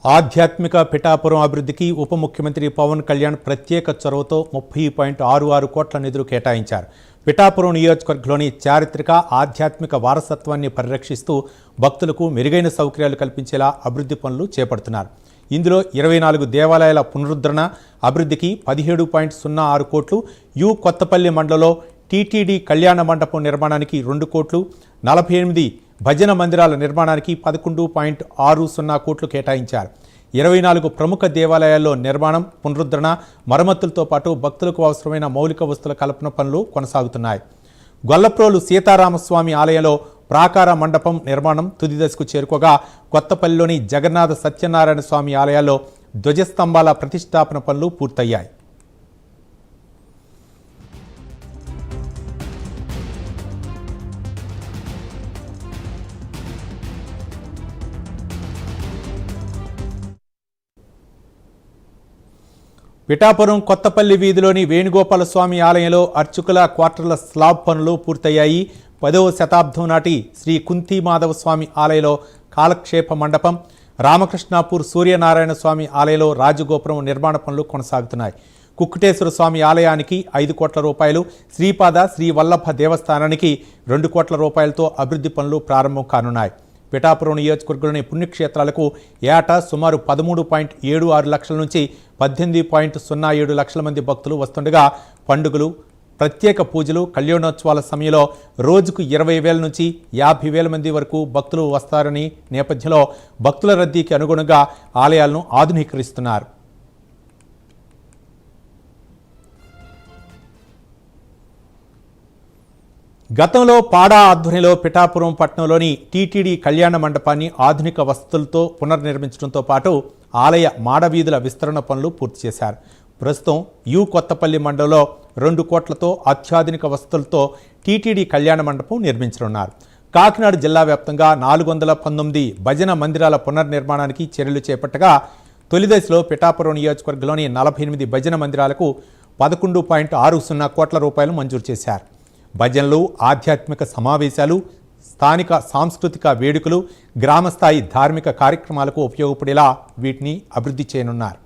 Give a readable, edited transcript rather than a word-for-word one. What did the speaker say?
ఆధ్యాత్మిక పిఠాపురం అభివృద్ధికి ఉప ముఖ్యమంత్రి పవన్ కళ్యాణ్ ప్రత్యేక చొరవతో 30.66 కోట్ల నిధులు కేటాయించారు. పిఠాపురం నియోజకవర్గంలోని చారిత్రక ఆధ్యాత్మిక వారసత్వాన్ని పరిరక్షిస్తూ భక్తులకు మెరుగైన సౌకర్యాలు కల్పించేలా అభివృద్ధి పనులు చేపడుతున్నారు. ఇందులో 24 దేవాలయాల పునరుద్ధరణ అభివృద్ధికి 17.06 కోట్లు, కొత్తపల్లి మండలంలో టీటీడీ కళ్యాణ మండపం నిర్మాణానికి 2 కోట్లు, 48 భజన మందిరాల నిర్మాణానికి 11.60 కోట్లు కేటాయించారు. 24 ప్రముఖ దేవాలయాల్లో నిర్మాణం, పునరుద్ధరణ, మరమ్మతులతో పాటు భక్తులకు అవసరమైన మౌలిక వస్తువుల కల్పన పనులు కొనసాగుతున్నాయి. గొల్లప్రోలు సీతారామస్వామి ఆలయంలో ప్రాకార మండపం నిర్మాణం తుది దశకు చేరుకోగా, కొత్తపల్లిలోని జగన్నాథ సత్యనారాయణ స్వామి ఆలయాల్లో ధ్వజస్తంభాల ప్రతిష్టాపన పనులు పూర్తయ్యాయి. పిఠాపురం కొత్తపల్లి వీధిలోని వేణుగోపాలస్వామి ఆలయంలో అర్చకుల క్వార్టర్ల స్లాబ్ పనులు పూర్తయ్యాయి. 10వ శతాబ్దం నాటి శ్రీ కుంతిమాధవ స్వామి ఆలయంలో కాలక్షేప మండపం, రామకృష్ణాపూర్ సూర్యనారాయణ స్వామి ఆలయంలో రాజగోపురం నిర్మాణ పనులు కొనసాగుతున్నాయి. కుక్కుటేశ్వర స్వామి ఆలయానికి 5 కోట్ల రూపాయలు, శ్రీపాద శ్రీ వల్లభ దేవస్థానానికి 2 కోట్ల రూపాయలతో అభివృద్ధి పనులు ప్రారంభం కానున్నాయి. పిఠాపురం నియోజకవర్గంలోని పుణ్యక్షేత్రాలకు ఏటా సుమారు 13.76 లక్షల నుంచి 18.07 లక్షల మంది భక్తులు వస్తుండగా, పండుగలు, ప్రత్యేక పూజలు, కళ్యాణోత్సవాల సమయంలో రోజుకు 20,000 నుంచి 50,000 మంది వరకు భక్తులు వస్తారని నేపథ్యంలో భక్తుల రద్దీకి అనుగుణంగా ఆలయాలను ఆధునీకరిస్తున్నారు. గతంలో పాడా ఆధ్వర్యంలో పిఠాపురం పట్టణంలోని టీటీడీ కళ్యాణ మండపాన్ని ఆధునిక వసతులతో పునర్నిర్మించడంతో పాటు ఆలయ మాడవీధుల విస్తరణ పనులు పూర్తి చేశారు. ప్రస్తుతం కొత్తపల్లి మండలంలో 2 కోట్లతో అత్యాధునిక వసతులతో టీటీడీ కళ్యాణ మండపం నిర్మించనున్నారు. కాకినాడ జిల్లా వ్యాప్తంగా 419 భజన మందిరాల పునర్నిర్మాణానికి చర్యలు చేపట్టగా, తొలిదశలో పిఠాపురం నియోజకవర్గంలోని 48 భజన మందిరాలకు 11.60 కోట్ల రూపాయలు మంజూరు చేశారు. భజనలు, ఆధ్యాత్మిక సమావేశాలు, స్థానిక సాంస్కృతిక వేడుకలు, గ్రామస్థాయి ధార్మిక కార్యక్రమాలకు ఉపయోగపడేలా వీటిని అభివృద్ధి చేయనున్నారు.